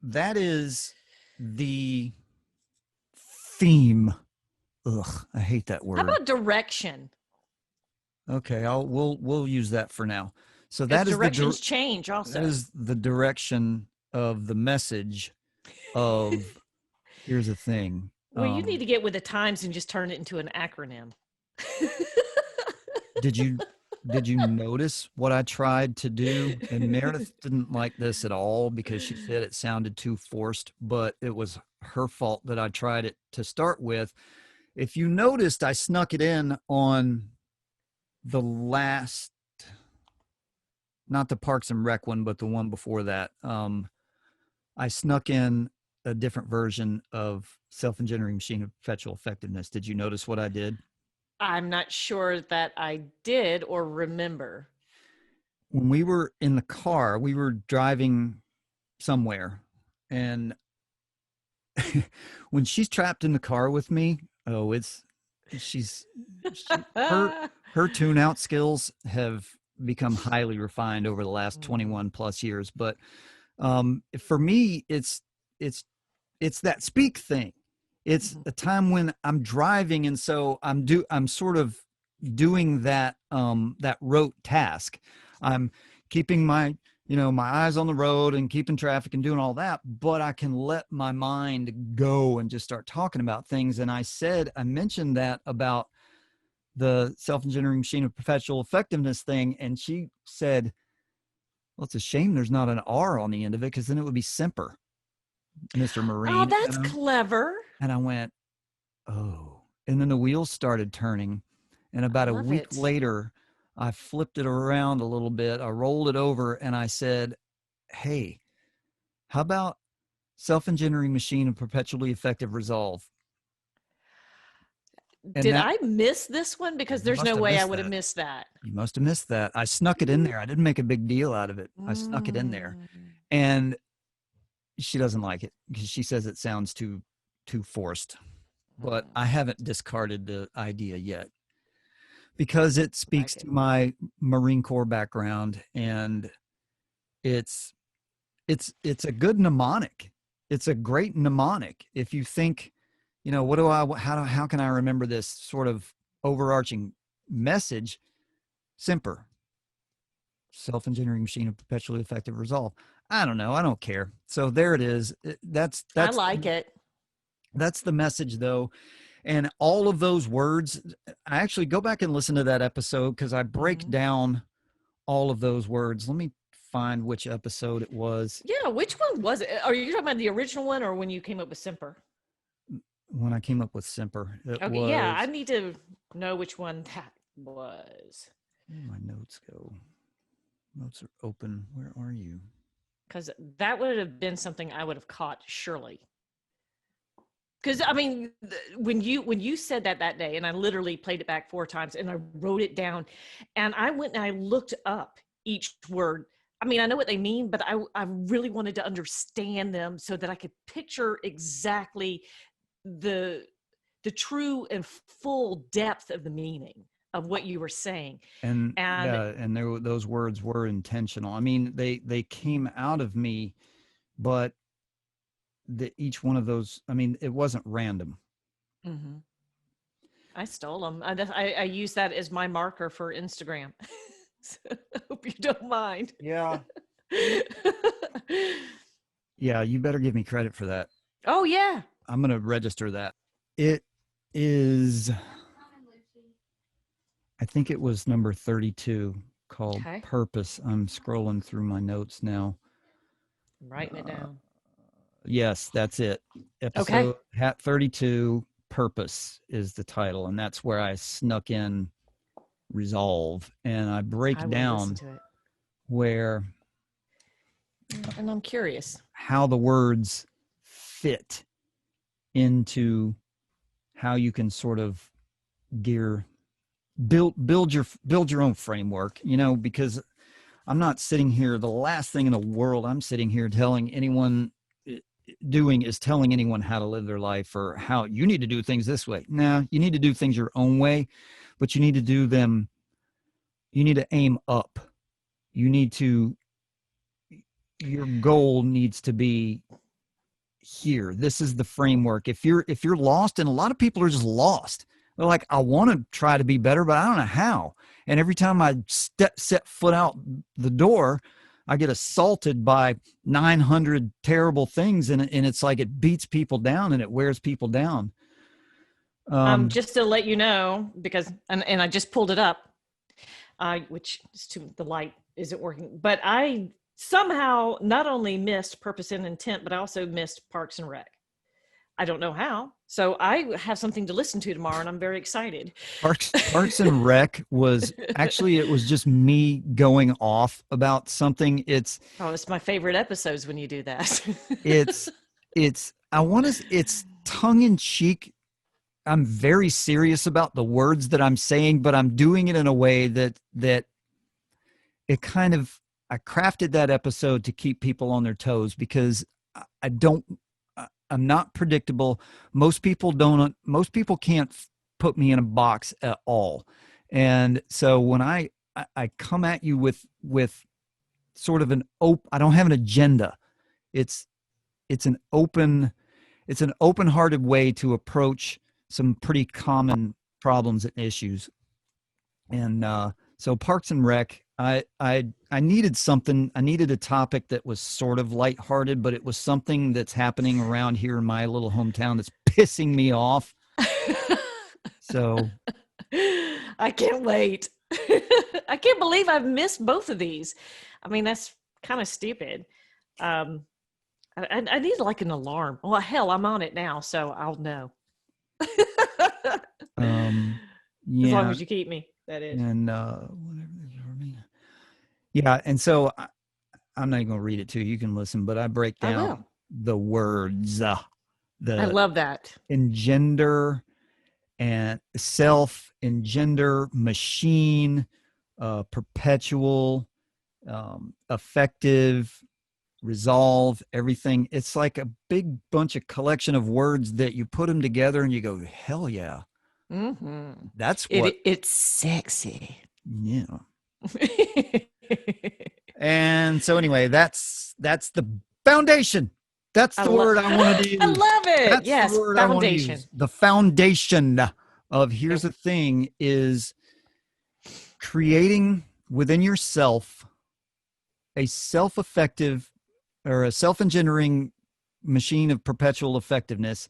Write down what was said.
that is the theme. Ugh, I hate that How word. about direction? Okay, we'll use that for now. So Because directions change that also. is the direction of the message of here's the thing. Well, you need to get with the times and just turn it into an acronym. Did you did you notice what I tried to do? And Meredith didn't like this at all because she said it sounded too forced, but it was her fault that I tried it to start with. If you noticed, I snuck it in on the last, not the Parks and Rec one, but the one before that. I snuck in a different version of Self-Engendering Machine of Perpetual Effectiveness. Did you notice what I did? I'm not sure that I did or remember. When we were in the car, we were driving somewhere, and when she's trapped in the car with me, oh, it's she's she, her tune out skills have become highly refined over the last 21 plus years. But for me, it's it's that speak thing. It's a time when I'm driving, and so I'm sort of doing that that rote task. I'm keeping my my eyes on the road and keeping traffic and doing all that, but I can let my mind go and just start talking about things. And I mentioned that about the self-engineering machine of perpetual effectiveness thing, and she said, well, it's a shame there's not an R on the end of it, because then it would be SEMPER, Mr. Oh, Marine. that's clever. And I went, oh. And then the wheels started turning. And I about a love week it. later, I flipped it around a little bit. I rolled it over and I said, hey, how about self-engineering machine of perpetually effective resolve? And Did that, I miss this one? Because you there's must no have way I missed would have that. missed that. You must have missed that. I snuck it in there. I didn't make a big deal out of it. I snuck it in there. Mm. And she doesn't like it because she says it sounds too forced. But I haven't discarded the idea yet, because it I speaks like it. to my Marine Corps background, and it's it's a good mnemonic. It's a great mnemonic. If you think, what do I how can I remember this sort of overarching message? SEMPER, self-engineering machine of perpetually effective resolve. I don't know. I don't care. So there it is. I like it. That's the message, though. And all of those words, I actually go back and listen to that episode because I break Mhm. down all of those words. Let me find which episode it was Yeah, which one was it? Are you talking about the original one or when you came up with Semper? when I came up with SEMPER. It Okay, yeah, I was, need to know which one that was where do my notes go? Notes are open. Where are you? because that would have been something I would have caught surely. Because I mean, when you said that day, and I literally played it back 4 times, and I wrote it down, and I went and I looked up each word. I mean, I know what they mean, but I really wanted to understand them so that I could picture exactly the the true and full depth of the meaning of what you were saying. And And yeah, and those words were intentional. I mean, they came out of me, but each one of those, I mean, it wasn't random. mm-hmm, I stole them. I use that as my marker for Instagram. So, I hope you don't mind. Yeah. Yeah, you better give me credit for that. Oh yeah. I'm going to register that. It is, I think it was number 32, called Okay. Purpose. I'm scrolling through my notes now. I'm writing it Uh, down. yes, that's it. Okay. Episode Hat 32, Purpose is the title. And that's where I snuck in resolve. And I I break will listen down to it. where And I'm curious. how the words fit into how you can sort of gear build your own framework, because I'm not sitting here, the last thing in the world I'm sitting here telling anyone doing is telling anyone how to live their life, or how you need to do things this way. Now, you need to do things your own way, but you need to do them, you need to aim up. You need to, your goal needs to be here. This is the framework. If you're lost, and a lot of people are just lost. They're like, I want to try to be better, but I don't know how. And every time I set foot out the door, I get assaulted by 900 terrible things, and it's like it beats people down and it wears people down. Just to let you know, because and I just pulled it up, which is the light isn't working, but I somehow not only missed Purpose and Intent, but I also missed Parks and Rec. I don't know how. So I have something to listen to tomorrow, and I'm very excited. Parks and Rec was actually, it was just me going off about something. It's my favorite episodes when you do that. it's tongue in cheek. I'm very serious about the words that I'm saying, but I'm doing it in a way that it kind of, I crafted that episode to keep people on their toes, because I'm not predictable. Most people can't put me in a box at all. And so when I come at you with sort of I don't have an agenda. It's an open-hearted way to approach some pretty common problems and issues. And so Parks and Rec, I needed something. I needed a topic that was sort of lighthearted, but it was something that's happening around here in my little hometown that's pissing me off. So I can't wait. I can't believe I've missed both of these. I mean, that's kind of stupid. I need like an alarm. Well, hell, I'm on it now, so I'll know. Yeah. As long as you keep me, that is. And whatever. Yeah, and so I'm not even going to read it to you. You can listen, but I break down the words. I love that. Engender and self-engender, machine, perpetual, effective, resolve, everything. It's like a big bunch of collection of words that you put them together and you go, hell yeah. Mm-hmm. That's what it's sexy. Yeah. And so anyway, that's the foundation. That's the word I wanted to use. I love it. That's yes, the word foundation. I want to use. The foundation of here's the thing is creating within yourself a self-effective or a self-engendering machine of perpetual effectiveness